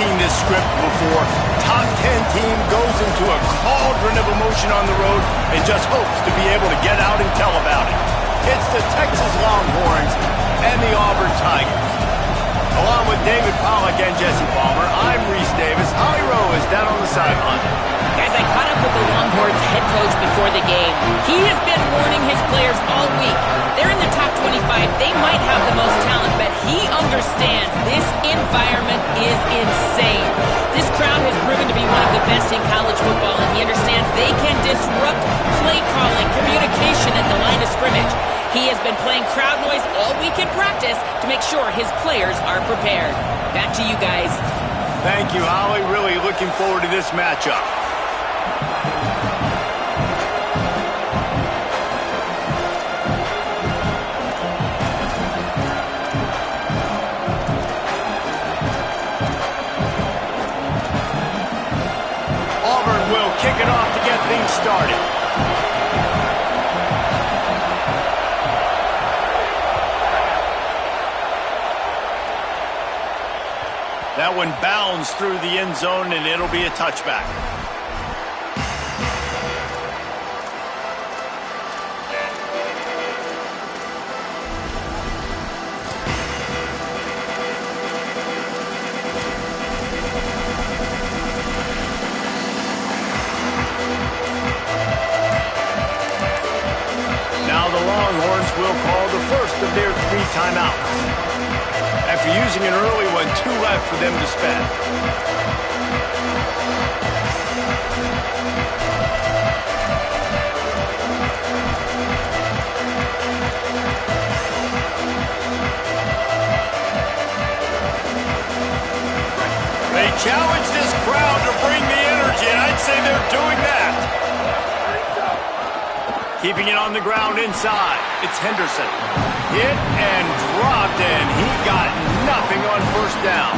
seen this script before. Top 10 team goes into a cauldron of emotion on the road and just hopes to be able to get out and tell about it. It's the Texas Longhorns and the Auburn Tigers. Along with David Pollack and Jesse Palmer, I'm Reese Davis. Holly Rowe is down on the sideline. Guys, I caught up with the Longhorns head coach before the game. He has been warning his players all week. They're in the top 25. They might have the most talent, but he understands this environment is insane. This crowd has proven to be one of the best in college football, and he understands they can disrupt play calling, communication at the line of scrimmage. He has been playing crowd noise all week in practice to make sure his players are prepared. Back to you guys. Thank you, Holly. Really looking forward to this matchup. Auburn will kick it off to get things started. That one bounds through the end zone, and it'll be a touchback. Now the Longhorns will call the first of their 3 timeouts. After using an early one, 2 left for them to spend. They challenge this crowd to bring the energy, and I'd say they're doing that. Keeping it on the ground inside. It's Henderson. Hit and dropped, and he got nothing on first down.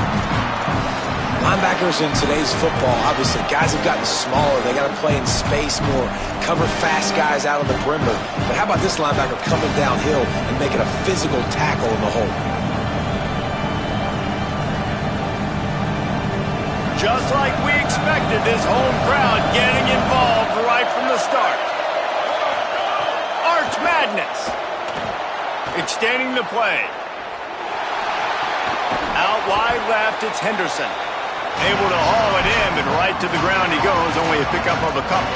Linebackers in today's football, obviously, guys have gotten smaller. They got to play in space more, cover fast guys out of the perimeter. But how about this linebacker coming downhill and making a physical tackle in the hole? Just like we expected, this home crowd getting involved right from the start. Arch Madness. Extending the play. Out wide left, it's Henderson. Able to haul it in, and right to the ground he goes, only a pickup of a couple.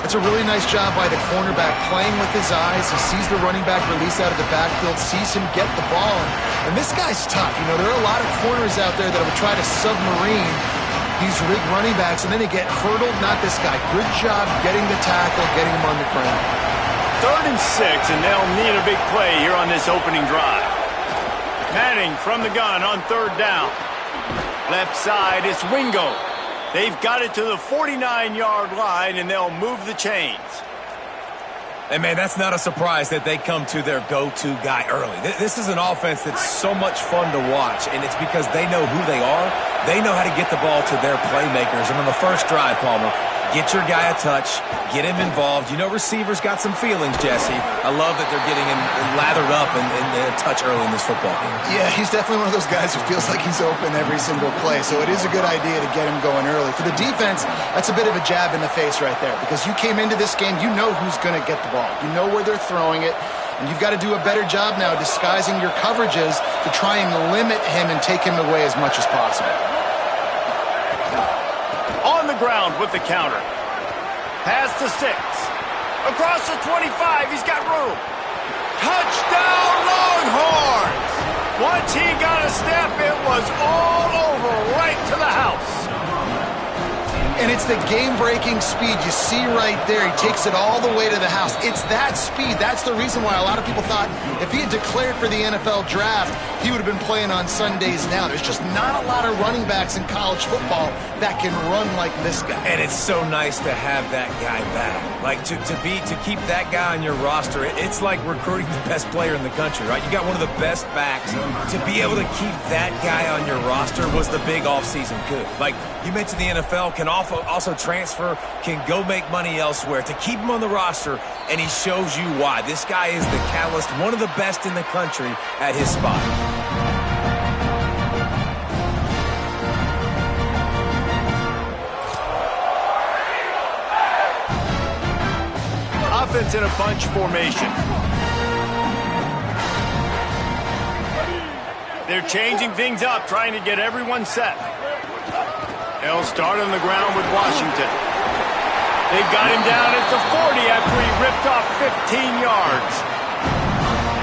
It's a really nice job by the cornerback, playing with his eyes. He sees the running back release out of the backfield, sees him get the ball. And this guy's tough. You know, there are a lot of corners out there that would try to submarine these big running backs, and then they get hurdled. Not this guy. Good job getting the tackle, getting him on the ground. 3rd and 6, and they'll need a big play here on this opening drive. Manning from the gun on 3rd down. Left side, it's Wingo. They've got it to the 49-yard line, and they'll move the chains. And, man, that's not a surprise that they come to their go-to guy early. This is an offense that's so much fun to watch, and it's because they know who they are. They know how to get the ball to their playmakers. And on the first drive, Palmer, get your guy a touch, get him involved. You know receivers got some feelings, Jesse. I love that they're getting him lathered up and a touch early in this football game. Yeah, he's definitely one of those guys who feels like he's open every single play, so it is a good idea to get him going early. For the defense, that's a bit of a jab in the face right there, because you came into this game, you know who's going to get the ball. You know where they're throwing it, and you've got to do a better job now disguising your coverages to try and limit him and take him away as much as possible. On the ground with the counter. Past the 6. Across the 25, he's got room. Touchdown, Longhorns! Once he got a step, it was all over right to the house. And it's the game-breaking speed you see right there. He takes it all the way to the house. It's that speed. That's the reason why a lot of people thought if he had declared for the NFL draft, he would have been playing on Sundays now. There's just not a lot of running backs in college football that can run like this guy. And it's so nice to have that guy back. Like, to keep that guy on your roster, it's like recruiting the best player in the country, right? You got one of the best backs. To be able to keep that guy on your roster was the big offseason coup. Like, you mentioned the NFL can also transfer, can go make money elsewhere. To keep him on the roster, and he shows you why. This guy is the catalyst, one of the best in the country at his spot. offense in a bunch formation. They're changing things up, trying to get everyone set. They'll start on the ground with Washington. They've got him down at the 40 after he ripped off 15 yards.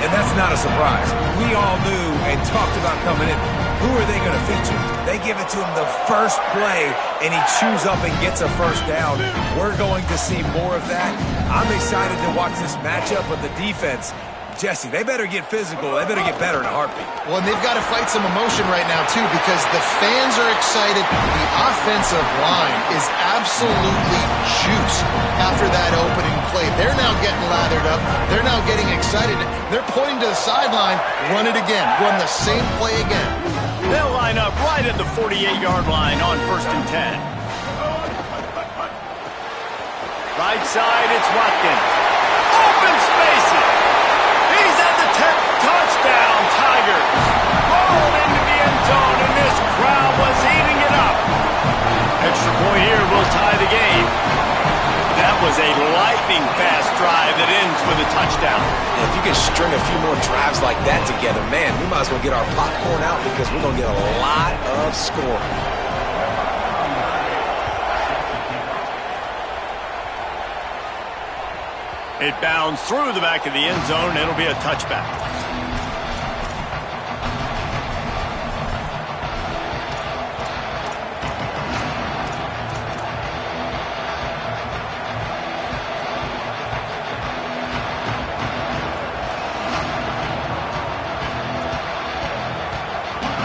And that's not a surprise. We all knew and talked about coming in. Who are they going to feature? They give it to him the first play, and he chews up and gets a first down. We're going to see more of that. I'm excited to watch this matchup of the defense. Jesse, they better get physical. They better get better in a heartbeat. Well, and they've got to fight some emotion right now, too, because the fans are excited. The offensive line is absolutely juiced after that opening play. They're now getting lathered up. They're now getting excited. They're pointing to the sideline. Run it again. Run the same play again. They'll line up right at the 48-yard line on 1st and 10. Right side, it's Watkins. Open spaces. He's at the 10. Touchdown, Tigers. Rolled into the end zone, and this crowd was eating it up. Extra point here will tie the game. That was a lightning-fast drive that ends with a touchdown. If you can string a few more drives like that together, man, we might as well get our popcorn out because we're going to get a lot of scoring. It bounds through the back of the end zone, and it'll be a touchback.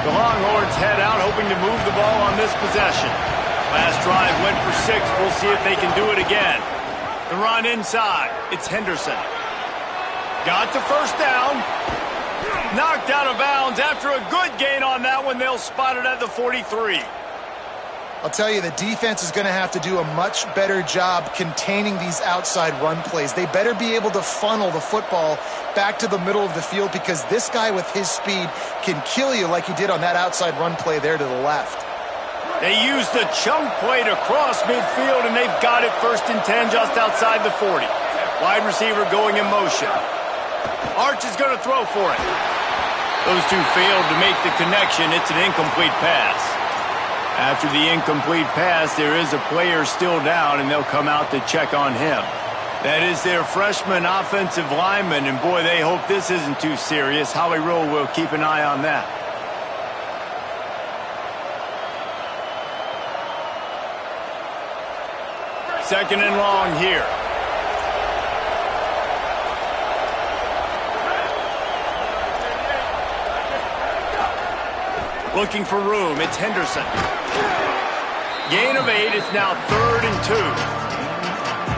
The Longhorns head out, hoping to move the ball on this possession. Last drive went for 6. We'll see if they can do it again. The run inside. It's Henderson. Got the first down. Knocked out of bounds after a good gain on that one. They'll spot it at the 43. I'll tell you, the defense is going to have to do a much better job containing these outside run plays. They better be able to funnel the football back to the middle of the field because this guy with his speed can kill you like he did on that outside run play there to the left. They used the chunk play to cross midfield, and they've got it 1st and 10 just outside the 40. Wide receiver going in motion. Arch is going to throw for it. Those two failed to make the connection. It's an incomplete pass. After the incomplete pass, there is a player still down, and they'll come out to check on him. That is their freshman offensive lineman, and boy, they hope this isn't too serious. Howie Rowe will keep an eye on that. Second and long here. Looking for room. It's Henderson. Gain of 8. It's now 3rd and 2.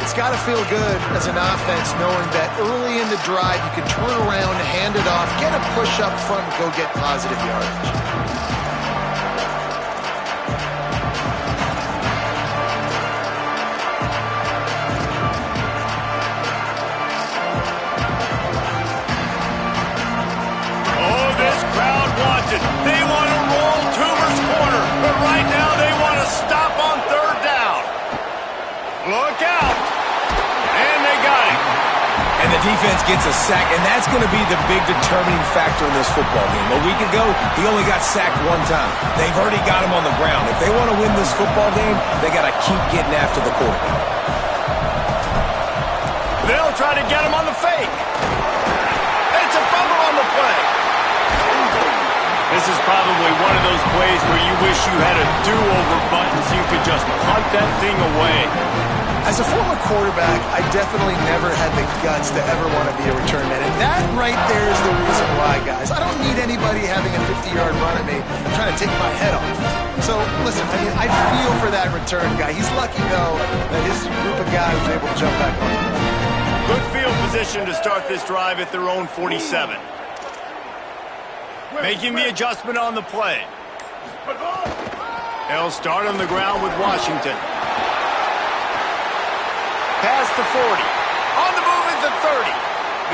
It's got to feel good as an offense knowing that early in the drive you can turn around, hand it off, get a push up front, and go get positive yardage. They want to roll Toomer's corner, but right now they want to stop on 3rd down. Look out. And they got him. And the defense gets a sack, and that's going to be the big determining factor in this football game. A week ago, he only got sacked 1 time. They've already got him on the ground. If they want to win this football game, they got to keep getting after the quarterback. They'll try to get him on the fake. It's a fumble on the play. This is probably one of those plays where you wish you had a do-over button so you could just punt that thing away. As a former quarterback, I definitely never had the guts to ever want to be a return man. And that right there is the reason why, guys. I don't need anybody having a 50-yard run at me trying to take my head off. So, listen, I feel for that return guy. He's lucky, though, that his group of guys was able to jump back on him. Good field position to start this drive at their own 47. Making the adjustment on the play. They'll start on the ground with Washington. Past the 40. On the move is the 30.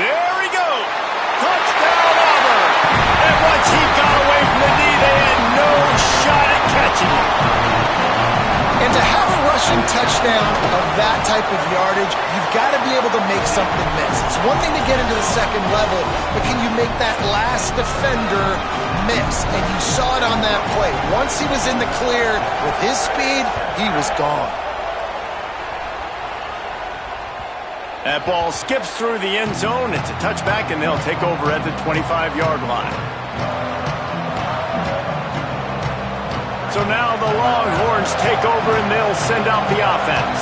There he goes. Touchdown, Auburn. And once he got away from the knee, they had no shot at catching him. And to have a rushing touchdown of that type of yardage, you've got to be able to make something miss. It's one thing to get into the second level, but can you make that last defender miss? And you saw it on that play. Once he was in the clear with his speed, he was gone. That ball skips through the end zone. It's a touchback, and they'll take over at the 25-yard line. So now the Longhorns take over, and they'll send out the offense.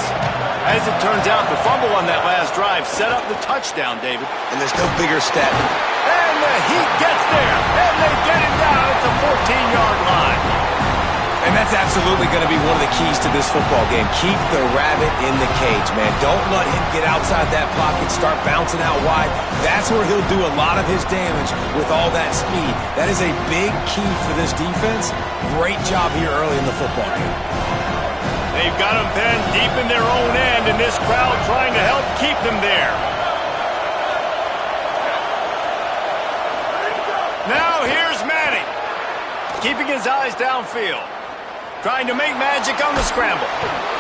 As it turns out, the fumble on that last drive set up the touchdown, David. And there's no bigger stat. And the Heat gets there, and they get it down at the 14-yard line. And that's absolutely going to be one of the keys to this football game. Keep the rabbit in the cage, man. Don't let him get outside that pocket, start bouncing out wide. That's where he'll do a lot of his damage with all that speed. That is a big key for this defense. Great job here early in the football game. They've got them penned deep in their own end, and this crowd trying to help keep them there. Now here's Manning, keeping his eyes downfield, trying to make magic on the scramble.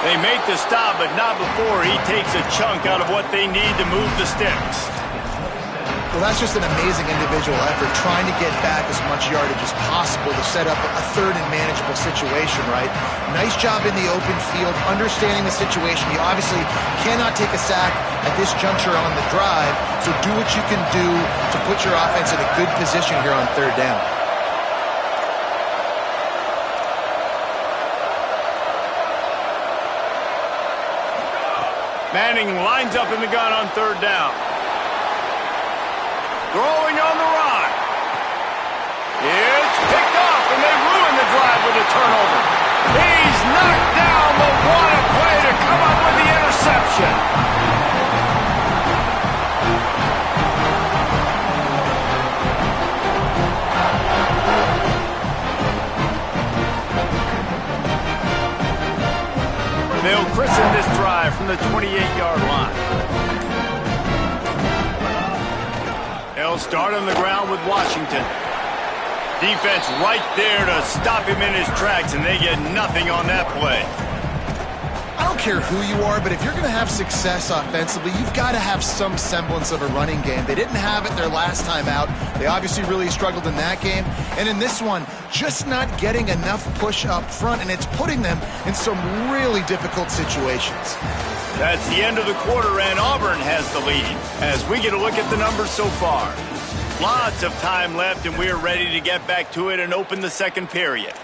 They make the stop, but not before he takes a chunk out of what they need to move the sticks. Well, that's just an amazing individual effort, trying to get back as much yardage as possible to set up a third and manageable situation, right? Nice job in the open field, understanding the situation. You obviously cannot take a sack at this juncture on the drive, so do what you can do to put your offense in a good position here on third down. Manning lines up in the gun on third down. Throwing on the run. It's picked off, and they ruin the drive with a turnover. He's knocked down, but what a play to come up with the interception. They'll christen this drive from the 28-yard line. They'll start on the ground with Washington. Defense right there to stop him in his tracks, and they get nothing on that play. I don't care who you are, but if you're going to have success offensively, you've got to have some semblance of a running game. They didn't have it their last time out. They obviously really struggled in that game. And in this one, just not getting enough push up front, and it's putting them in some really difficult situations. That's the end of the quarter, and Auburn has the lead. As we get a look at the numbers so far, lots of time left, and we're ready to get back to it and open the second period.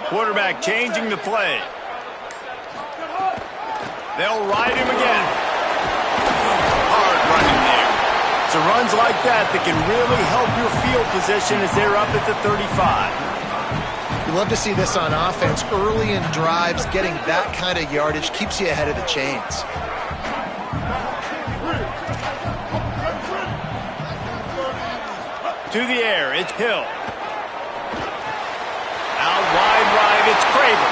Quarterback changing the play. They'll ride him again. Hard running there. It's runs like that can really help your field position as they're up at the 35. You love to see this on offense. Early in drives, getting that kind of yardage keeps you ahead of the chains. To the air, it's Hill. Out wide right, it's Craven.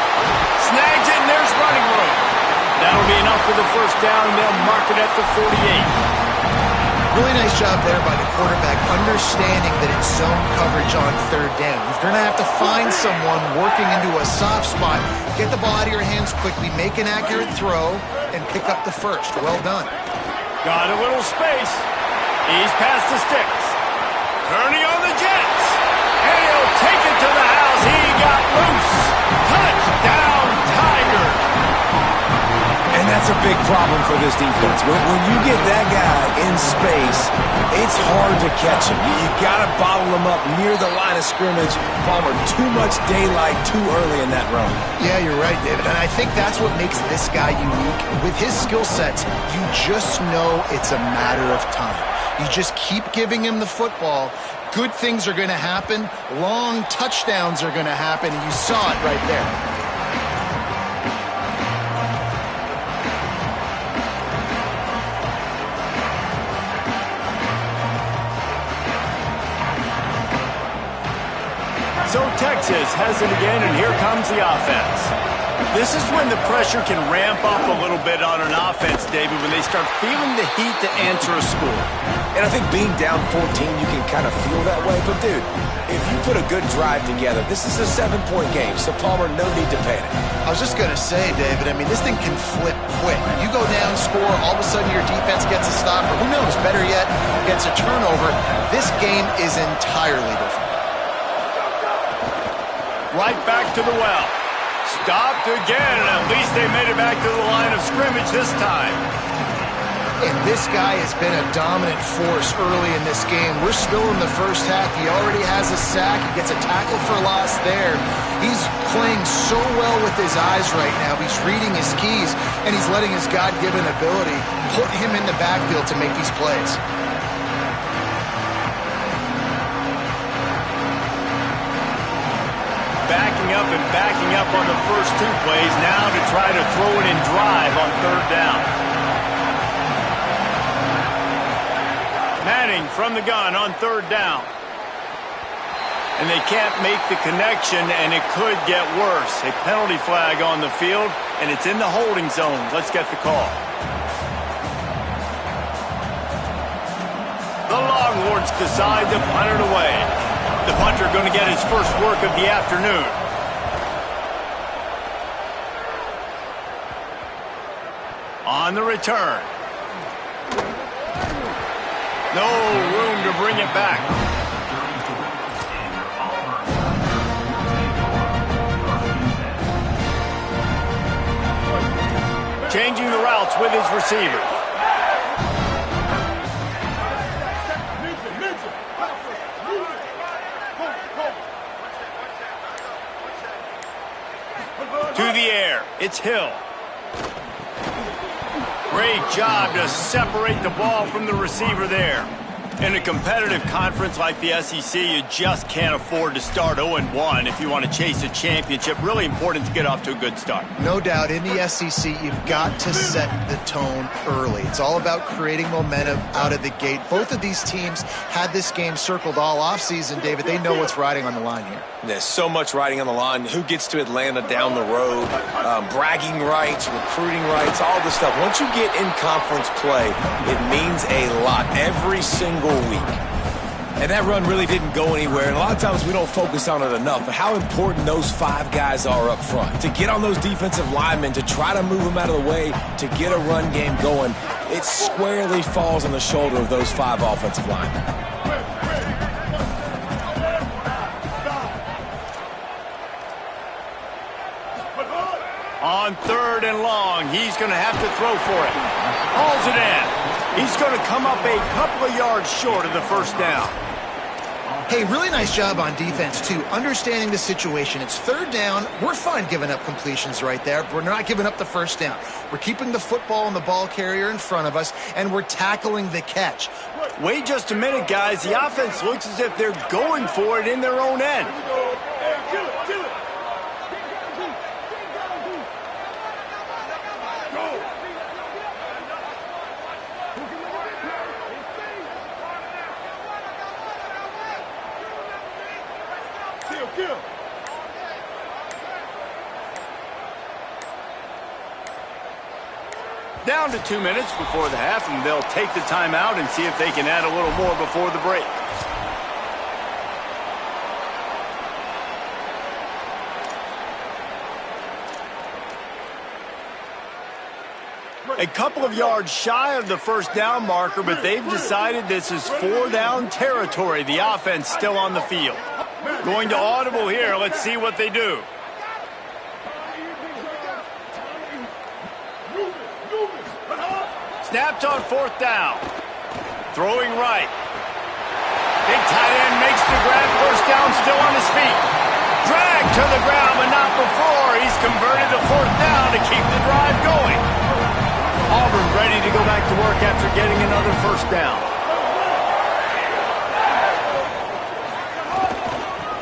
Snags it, and there's running room. That'll be enough for the first down, and they'll mark it at the 48. Really nice job there by the quarterback, understanding that it's zone coverage on third down. You're going to have to find someone working into a soft spot, get the ball out of your hands quickly, make an accurate throw, and pick up the first. Well done. Got a little space. He's past the sticks. Turning on the Jets. And he'll take it to the house. He got loose. Touchdown, Tigers. And that's a big problem for this defense. When you get that guy in space, it's hard to catch him. You got to bottle him up near the line of scrimmage. Palmer, too much daylight too early in that run. Yeah, you're right, David. And I think that's what makes this guy unique. With his skill sets, you just know it's a matter of time. You just keep giving him the football. Good things are going to happen. Long touchdowns are going to happen. And you saw it right there. So Texas has it again, and here comes the offense. This is when the pressure can ramp up a little bit on an offense, David, when they start feeling the heat to answer a score. And I think being down 14, you can kind of feel that way. But, dude, if you put a good drive together, this is a 7-point game, so Palmer, no need to panic. I was just going to say, David, I mean, this thing can flip quick. You go down, score, all of a sudden your defense gets a stop, or who knows, better yet, gets a turnover. This game is entirely different. Right back to the well. Stopped again, and at least they made it back to the line of scrimmage this time. And this guy has been a dominant force early in this game. We're still in the first half. He already has a sack. He gets a tackle for loss there. He's playing so well with his eyes right now. He's reading his keys, and he's letting his God-given ability put him in the backfield to make these plays. Backing up on the first 2 plays, now to try to throw it and drive on 3rd down. Manning from the gun on 3rd down. And they can't make the connection, and it could get worse. A penalty flag on the field, and it's in the holding zone. Let's get the call. The Longhorns decide to punt it away. The punter going to get his first work of the afternoon. On the return. No room to bring it back. Changing the routes with his receiver. To the air. It's Hill. Great job to separate the ball from the receiver there. In a competitive conference like the SEC, you just can't afford to start 0-1 if you want to chase a championship. Really important to get off to a good start. No doubt, in the SEC, you've got to set the tone early. It's all about creating momentum out of the gate. Both of these teams had this game circled all offseason, David. They know what's riding on the line here. There's so much riding on the line. Who gets to Atlanta down the road? Bragging rights, recruiting rights, all this stuff. Once you get in conference play, it means a lot every single week. And that run really didn't go anywhere. And a lot of times we don't focus on it enough. But how important those 5 guys are up front. To get on those defensive linemen, to try to move them out of the way, to get a run game going, it squarely falls on the shoulder of those 5 offensive linemen. On 3rd and long, he's going to have to throw for it. Hauls it in. He's going to come up a couple of yards short of the first down. Hey, really nice job on defense, too, understanding the situation. It's 3rd down. We're fine giving up completions right there. We're not giving up the first down. We're keeping the football and the ball carrier in front of us, and we're tackling the catch. Wait just a minute, guys. The offense looks as if they're going for it in their own end. Down to 2 minutes before the half, and they'll take the timeout and see if they can add a little more before the break. A couple of yards shy of the first down marker, but they've decided this is 4-down territory. The offense still on the field. Going to audible here. Let's see what they do. Snapped on 4th down. Throwing right. Big tight end makes the grab. First down, still on his feet. Dragged to the ground, but not before. He's converted to 4th down to keep the drive going. Auburn ready to go back to work after getting another first down.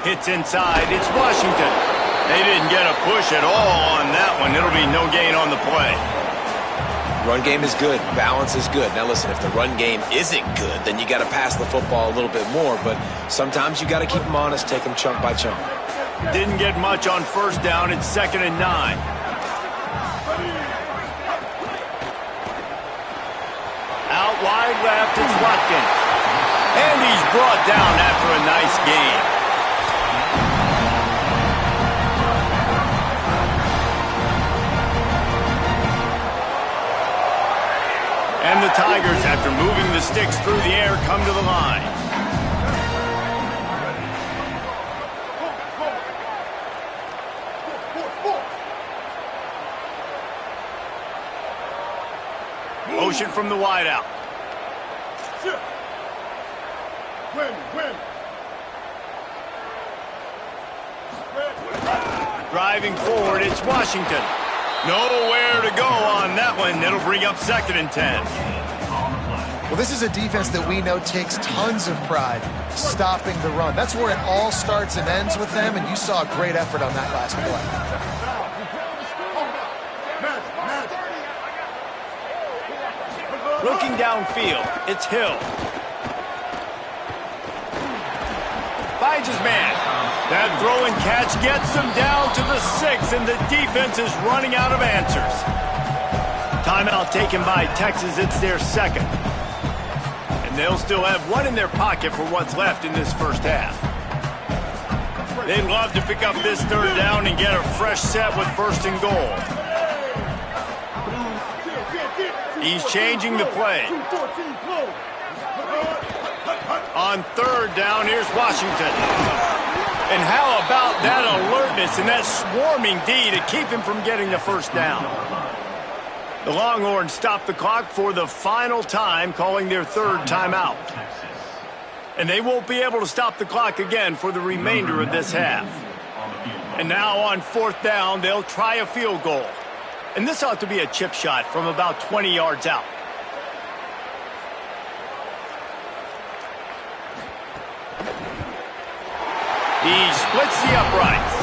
Hits inside. It's Washington. They didn't get a push at all on that one. It'll be no gain on the play. Run game is good. Balance is good. Now, listen, if the run game isn't good, then you got to pass the football a little bit more. But sometimes you got to keep them honest, take them chunk by chunk. Didn't get much on first down. It's 2nd and 9. left. It's Watkins. And he's brought down after a nice gain. And the Tigers, after moving the sticks through the air, come to the line. Motion from the wideout. Driving forward, it's Washington. Nowhere to go on that one. It'll bring up 2nd and 10. Well, this is a defense that we know takes tons of pride stopping the run. That's where it all starts and ends with them, and you saw a great effort on that last play. Looking downfield, it's Hill. Finds his man. That throw and catch gets him down to the 6, and the defense is running out of answers. Timeout taken by Texas. It's their 2nd. And they'll still have one in their pocket for what's left in this first half. They'd love to pick up this 3rd down and get a fresh set with 1st and goal. He's changing the play. On 3rd down, here's Washington. And how about that alertness and that swarming D to keep him from getting the 1st down? The Longhorns stop the clock for the final time, calling their 3rd timeout. And they won't be able to stop the clock again for the remainder of this half. And now on 4th down, they'll try a field goal. And this ought to be a chip shot from about 20 yards out. He splits the uprights.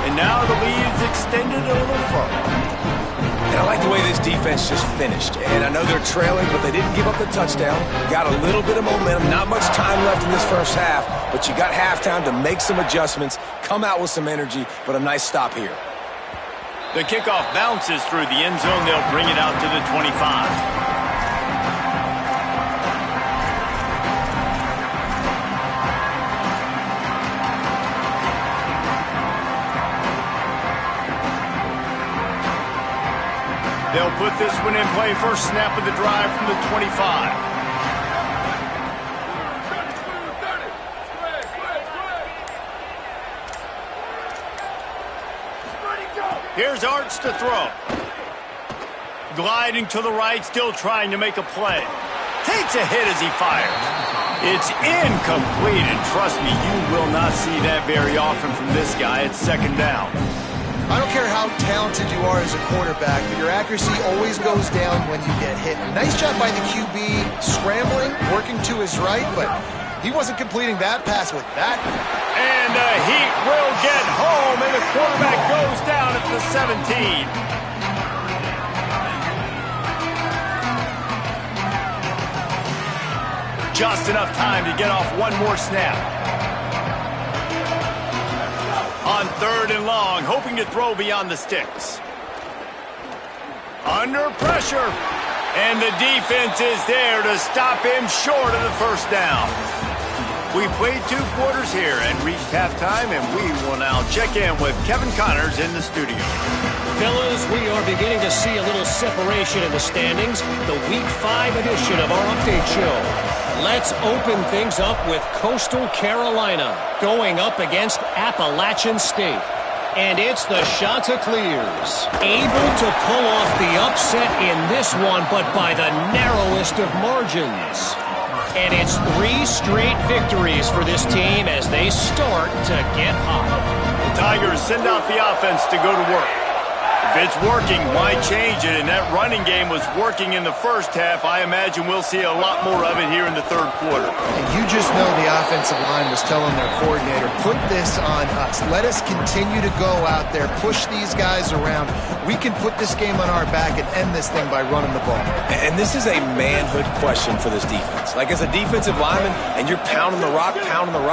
And now the lead is extended a little further. And I like the way this defense just finished. And I know they're trailing, but they didn't give up the touchdown. Got a little bit of momentum. Not much time left in this first half, but you got halftime to make some adjustments, come out with some energy, but a nice stop here. The kickoff bounces through the end zone. They'll bring it out to the 25. They'll put this one in play. First snap of the drive from the 25. Here's Arts to throw. Gliding to the right, still trying to make a play. Takes a hit as he fires. It's incomplete, and trust me, you will not see that very often from this guy. It's 2nd down. I don't care how talented you are as a quarterback, but your accuracy always goes down when you get hit. Nice job by the QB scrambling, working to his right, but he wasn't completing that pass with that. And the Heat will get home, and the quarterback goes down at the 17. Just enough time to get off one more snap. On 3rd and long, hoping to throw beyond the sticks. Under pressure. And the defense is there to stop him short of the 1st down. We played 2 quarters here and reached halftime, and we will now check in with Kevin Connors in the studio. Fellas, we are beginning to see a little separation in the standings. The Week 5 edition of our update show. Let's open things up with Coastal Carolina going up against Appalachian State. And it's the Chanticleers, able to pull off the upset in this one, but by the narrowest of margins. And it's 3 straight victories for this team as they start to get hot. The Tigers send out the offense to go to work. If it's working, why change it? And that running game was working in the first half. I imagine we'll see a lot more of it here in the 3rd quarter. And you just know the offensive line was telling their coordinator, put this on us. Let us continue to go out there, push these guys around. We can put this game on our back and end this thing by running the ball. And this is a manhood question for this defense. Like, as a defensive lineman, and you're pounding the rock,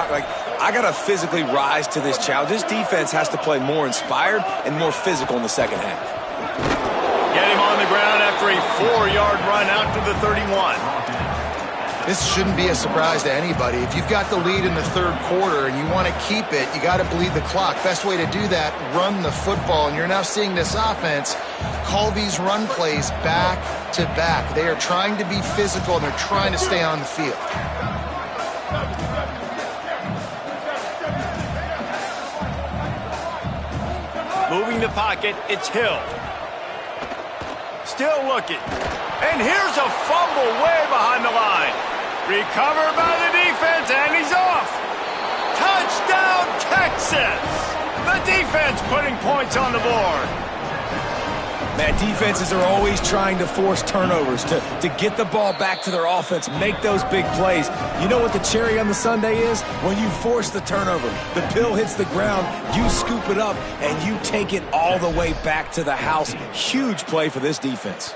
like, I got to physically rise to this challenge. This defense has to play more inspired and more physical in the second half. Get him on the ground after a 4-yard run out to the 31. This shouldn't be a surprise to anybody. If you've got the lead in the third quarter and you want to keep it, you got to bleed the clock. Best way to do that, run the football. And you're now seeing this offense call these run plays back to back. They are trying to be physical and they're trying to stay on the field. Moving the pocket, it's Hill. Still looking. And here's a fumble way behind the line. Recovered by the defense, and he's off. Touchdown, Texas! The defense putting points on the board. Man, defenses are always trying to force turnovers to get the ball back to their offense, make those big plays. You know what the cherry on the sundae is? When you force the turnover, the pill hits the ground, you scoop it up, and you take it all the way back to the house. Huge play for this defense.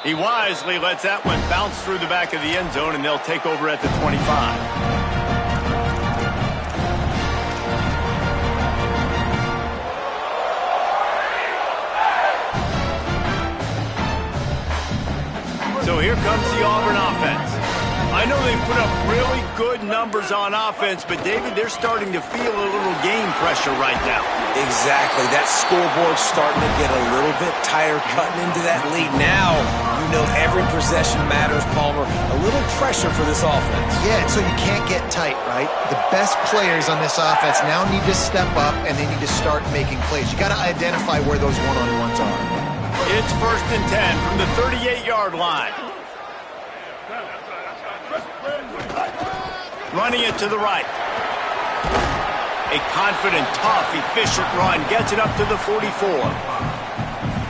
He wisely lets that one bounce through the back of the end zone, and they'll take over at the 25. So here comes the Auburn offense. I know they put up really good numbers on offense, but David, they're starting to feel a little game pressure right now. Exactly. That scoreboard's starting to get a little bit tired cutting into that lead. Now, you know every possession matters, Palmer. A little pressure for this offense. Yeah, so you can't get tight, right? The best players on this offense now need to step up and they need to start making plays. You got to identify where those one-on-ones are. It's 1st and 10 from the 38-yard line. Running it to the right. A confident, tough, efficient run. Gets it up to the 44.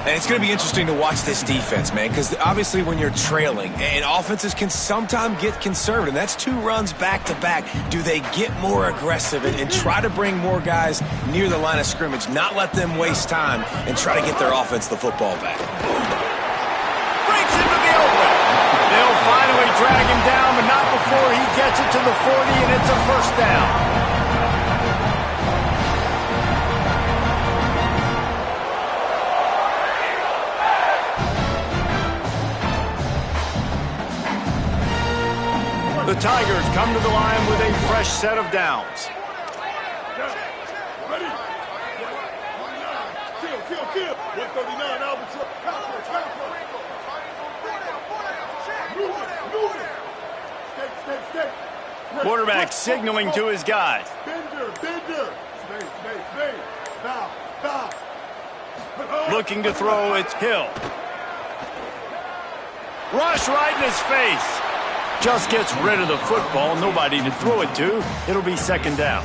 And it's going to be interesting to watch this defense, man, because obviously when you're trailing, and offenses can sometimes get conservative. That's 2 runs back-to-back. Do they get more aggressive and try to bring more guys near the line of scrimmage, not let them waste time, and try to get their offense the football back? Breaks into the open. They'll finally drag him down, but not before he gets it to the 40, and it's a first down. The Tigers come to the line with a fresh set of downs. Ready? Kill. 139 Auburn. Move it. Stay. Quarterback signaling to his guys. Bender. Space. Stop. Looking to throw, it's Hill. Rush right in his face. Just gets rid of the football. Nobody to throw it to. It'll be 2nd down.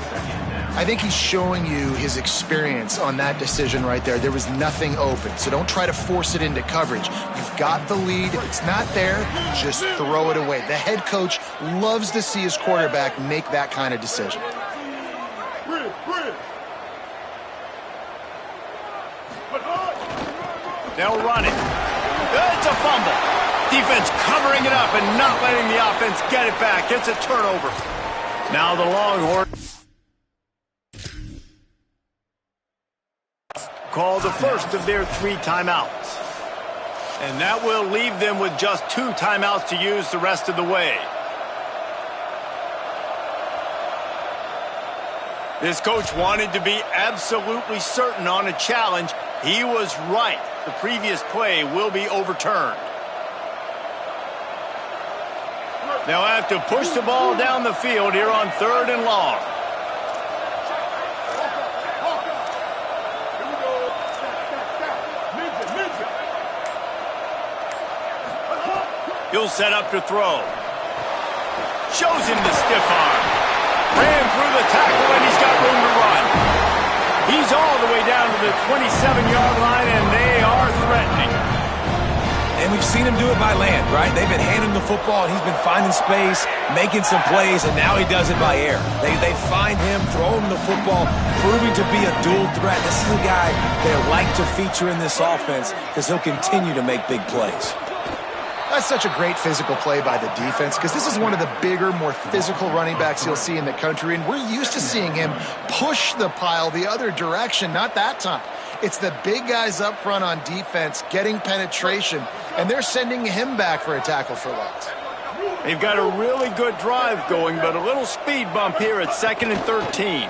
I think he's showing you his experience on that decision right there. There was nothing open, so don't try to force it into coverage. You've got the lead. If it's not there, just throw it away. The head coach loves to see his quarterback make that kind of decision. They'll run it. It's a fumble. Defense covering it up and not letting the offense get it back. It's a turnover. Now the Longhorns call the first of their 3 timeouts. And that will leave them with just 2 timeouts to use the rest of the way. This coach wanted to be absolutely certain on a challenge. He was right. The previous play will be overturned. They'll have to push the ball down the field here on 3rd and long. He'll set up to throw. Shows him the stiff arm. Ran through the tackle and he's got room to run. He's all the way down to the 27-yard line and they are threatening. And we've seen him do it by land, right? They've been handing the football. He's been finding space, making some plays, and now he does it by air. They find him, throw him the football, proving to be a dual threat. This is a guy they like to feature in this offense because he'll continue to make big plays. That's such a great physical play by the defense because this is one of the bigger, more physical running backs you'll see in the country, and we're used to seeing him push the pile the other direction. Not that time. It's the big guys up front on defense getting penetration and they're sending him back for a tackle for loss. They've got a really good drive going, but a little speed bump here at 2nd and 13.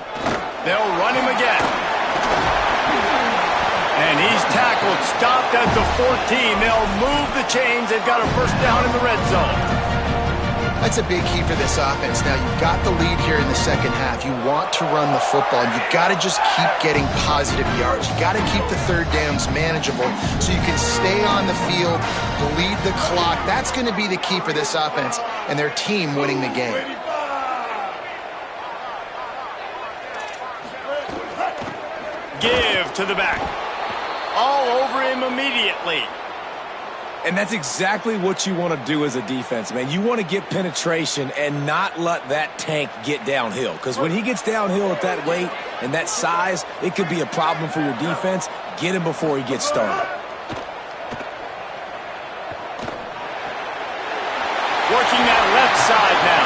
They'll run him again. And he's tackled, stopped at the 14. They'll move the chains. They've got a first down in the red zone. That's a big key for this offense. Now, you've got the lead here in the second half. You want to run the football, and you've got to just keep getting positive yards. You've got to keep the third downs manageable so you can stay on the field, bleed the clock. That's going to be the key for this offense and their team winning the game. Give to the back. All over him immediately. And that's exactly what you want to do as a defense, man. You want to get penetration and not let that tank get downhill. Because when he gets downhill at that weight and that size, it could be a problem for your defense. Get him before he gets started. Working that left side now.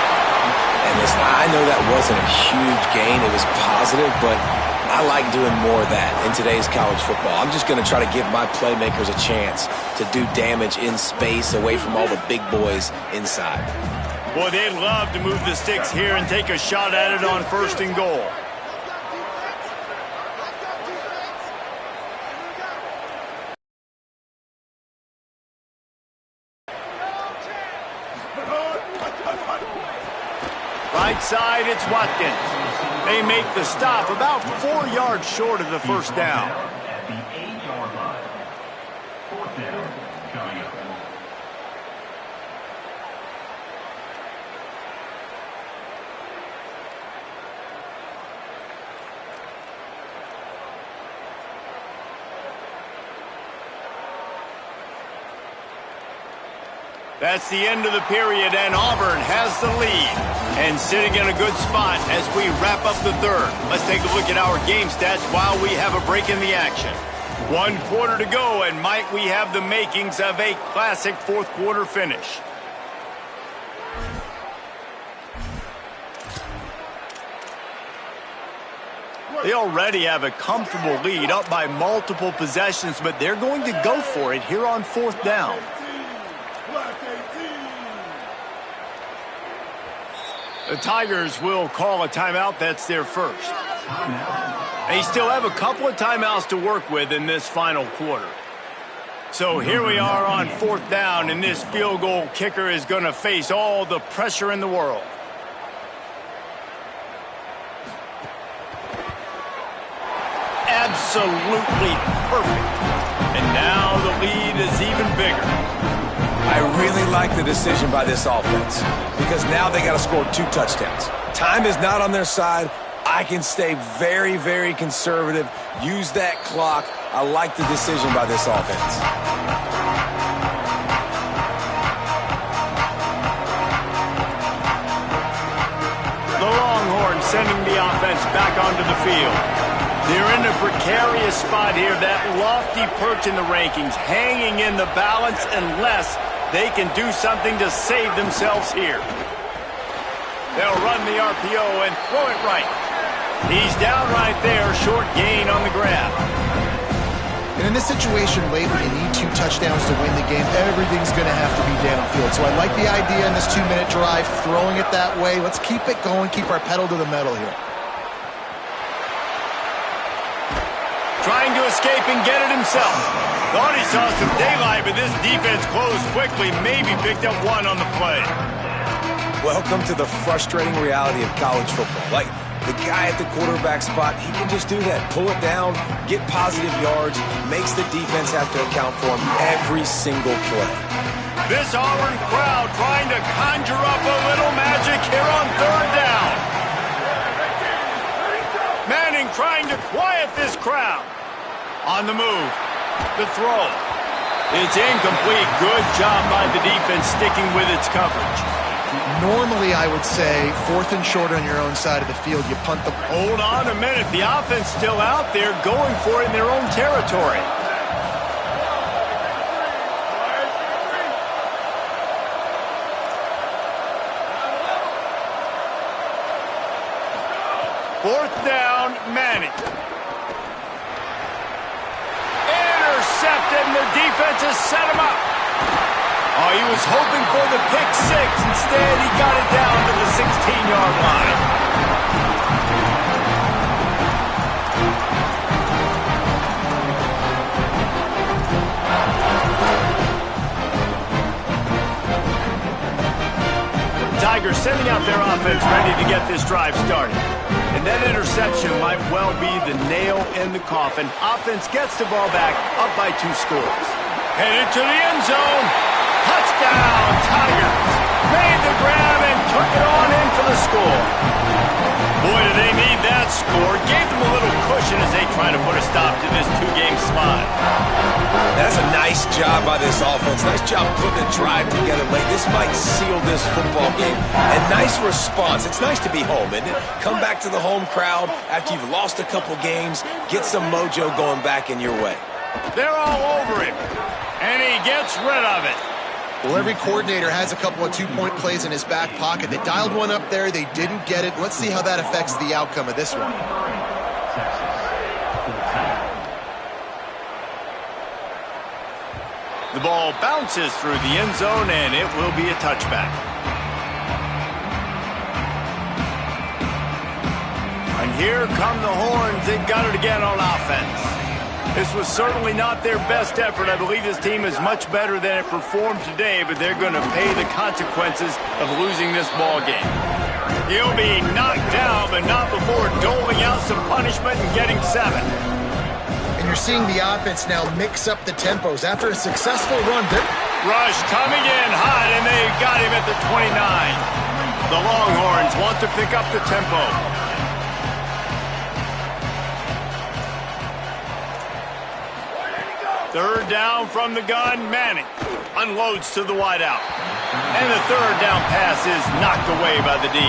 And listen, I know that wasn't a huge gain. It was positive, but I like doing more of that in today's college football. I'm just going to try to give my playmakers a chance to do damage in space away from all the big boys inside. Boy, they'd love to move the sticks here and take a shot at it on 1st and goal. Right side, it's Watkins. They make the stop about 4 yards short of the first down. At the 8-yard line. 4th down, coming up. That's the end of the period, and Auburn has the lead. And sitting in a good spot as we wrap up the third. Let's take a look at our game stats while we have a break in the action. 1 quarter to go, and might we have the makings of a classic 4th quarter finish. They already have a comfortable lead, up by multiple possessions, but they're going to go for it here on 4th down. The Tigers will call a timeout. That's their first. They still have a couple of timeouts to work with in this final quarter. So here we are on 4th down, and this field goal kicker is going to face all the pressure in the world. Absolutely perfect. And now the lead is even bigger. I really like the decision by this offense because now they got to score 2 touchdowns. Time is not on their side. I can stay very, very conservative, use that clock. I like the decision by this offense. The Longhorns sending the offense back onto the field. They're in a precarious spot here, that lofty perch in the rankings, hanging in the balance unless they can do something to save themselves here. They'll run the RPO and throw it right. He's down right there, short gain on the grab. And in this situation late when you need 2 touchdowns to win the game, everything's going to have to be downfield. So I like the idea in this 2-minute drive, throwing it that way. Let's keep it going, keep our pedal to the metal here. Trying to escape and get it himself. Thought he saw some daylight, but this defense closed quickly, maybe picked up 1 on the play. Welcome to the frustrating reality of college football. Like, the guy at the quarterback spot, he can just do that. Pull it down, get positive yards, makes the defense have to account for him every single play. This Auburn crowd trying to conjure up a little magic here on 3rd down. Manning trying to quiet this crowd. On the move. The throw. It's incomplete. Good job by the defense sticking with its coverage. Normally, I would say 4th and short on your own side of the field. You punt the... Hold on a minute. The offense still out there going for it in their own territory. Fourth down, Manning. Intercepted, and the defense has set him up. Oh, he was hoping for the pick six. Instead, he got it down to the 16-yard line. Tigers sending out their offense ready to get this drive started. And that interception might well be the nail in the coffin. Offense gets the ball back, up by 2 scores. Headed to the end zone. Touchdown, Tigers. Made the grab and took it on in for the score. Boy, do they need that score. Gave them a little cushion as they try to put a stop to this 2-game slide. That's a nice job by this offense. Nice job putting a drive together late. This might seal this football game. And nice response. It's nice to be home, isn't it? Come back to the home crowd after you've lost a couple games. Get some mojo going back in your way. They're all over him. And he gets rid of it. Well, every coordinator has a couple of 2-point plays in his back pocket. They dialed one up there. They didn't get it. Let's see how that affects the outcome of this one. The ball bounces through the end zone, and it will be a touchback. And here come the horns. They've got it again on offense. This was certainly not their best effort. I believe this team is much better than it performed today, but they're going to pay the consequences of losing this ball game. He'll be knocked down, but not before doling out some punishment and getting 7. And you're seeing the offense now mix up the tempos. After a successful run, Rush coming in hot, and they got him at the 29. The Longhorns want to pick up the tempo. Third down from the gun, Manning unloads to the wideout. And the third down pass is knocked away by the D.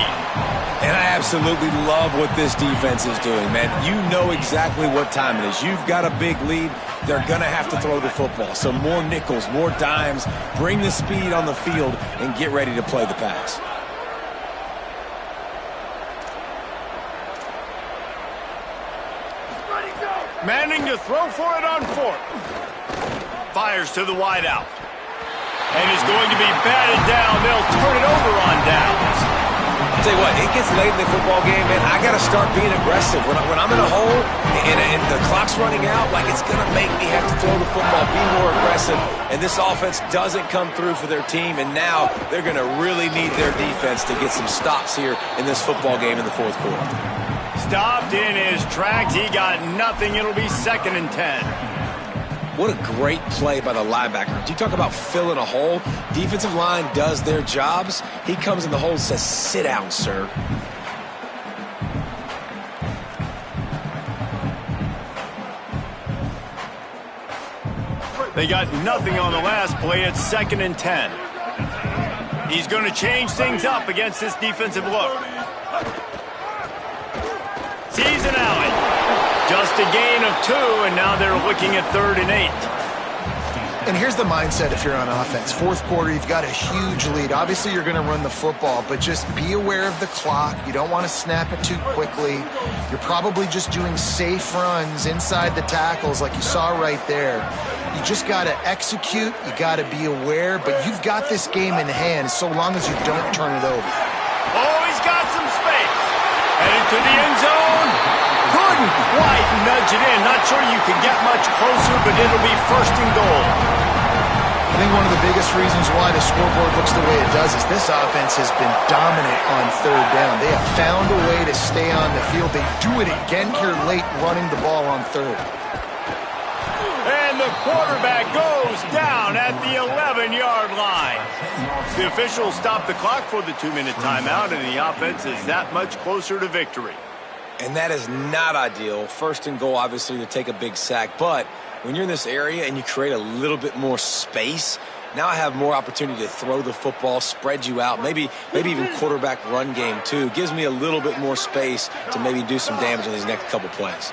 And I absolutely love what this defense is doing, man. You know exactly what time it is. You've got a big lead. They're going to have to throw the football. So more nickels, more dimes, bring the speed on the field, and get ready to play the pass. Manning to throw for it on 4th. Fires to the wideout. And is going to be batted down. They'll turn it over on downs. I'll tell you what, it gets late in the football game, man. I got to start being aggressive. When I'm in a hole and the clock's running out, like it's going to make me have to throw the football, be more aggressive. And this offense doesn't come through for their team, and now they're going to really need their defense to get some stops here in this football game in the 4th quarter. Stopped in his tracks. He got nothing. It'll be 2nd and 10. What a great play by the linebacker. Do you talk about filling a hole? Defensive line does their jobs. He comes in the hole and says, sit down, sir. They got nothing on the last play. It's 2nd and 10. He's going to change things up against this defensive look. Sees an alley. Just a gain of 2, and now they're looking at 3rd and 8. And here's the mindset if you're on offense. 4th quarter, you've got a huge lead. Obviously, you're going to run the football, but just be aware of the clock. You don't want to snap it too quickly. You're probably just doing safe runs inside the tackles like you saw right there. You just got to execute. You got to be aware, but you've got this game in hand so long as you don't turn it over. Oh, he's got some space. Headed to the end zone. Couldn't quite nudge it in. Not sure you can get much closer, but it'll be 1st and goal. I think one of the biggest reasons why the scoreboard looks the way it does is this offense has been dominant on 3rd down. They have found a way to stay on the field. They do it again here late, running the ball on 3rd. And the quarterback goes down at the 11-yard line. The officials stop the clock for the 2-minute timeout, and the offense is that much closer to victory. And that is not ideal. 1st and goal, obviously, to take a big sack. But when you're in this area and you create a little bit more space, now I have more opportunity to throw the football, spread you out, maybe even quarterback run game too. It gives me a little bit more space to maybe do some damage on these next couple plays.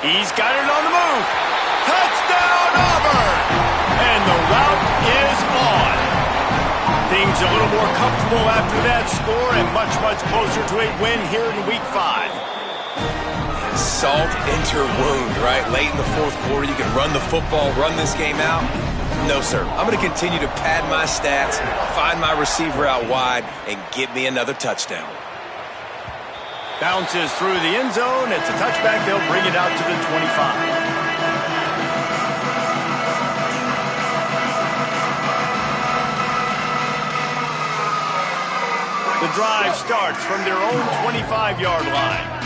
He's got it on the move. Touchdown, Auburn! And the route is on. Things a little more comfortable after that score and much, much closer to a win here in Week 5. salt into your wound, right? Late in the fourth quarter, you can run the football, run this game out. No, sir. I'm going to continue to pad my stats, find my receiver out wide, and get me another touchdown. Bounces through the end zone. It's a touchback. They'll bring it out to the 25. The drive starts from their own 25-yard line.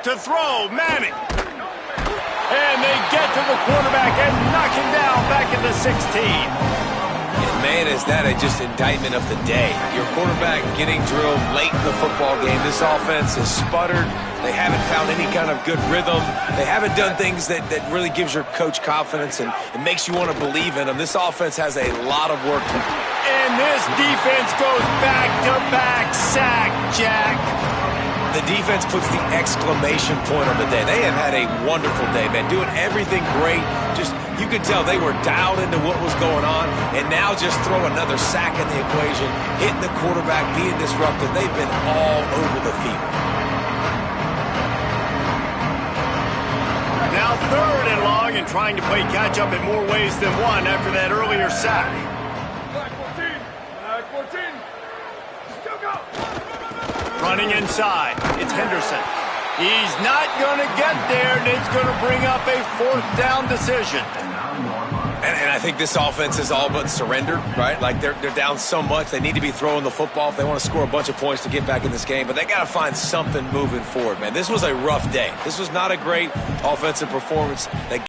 To throw, Manning. And they get to the quarterback and knock him down back at the 16. And man, is that just indictment of the day. Your quarterback getting drilled late in the football game. This offense has sputtered. They haven't found any kind of good rhythm. They haven't done things that really gives your coach confidence and it makes you want to believe in them. This offense has a lot of work to do. And this defense goes back-to-back sack, Jack. The defense puts the exclamation point on the day. They have had a wonderful day, man. Doing everything great. Just, you could tell they were dialed into what was going on. And now just throw another sack in the equation, hitting the quarterback, being disruptive. They've been all over the field. Now 3rd and long and trying to play catch-up in more ways than one after that earlier sack. Black 14. Go, go. Running inside, it's Henderson. He's not going to get there, and it's going to bring up a 4th down decision. And I think this offense is all but surrendered, right? Like they're down so much, they need to be throwing the football if they want to score a bunch of points to get back in this game. But they got to find something moving forward, man. This was a rough day. This was not a great offensive performance. They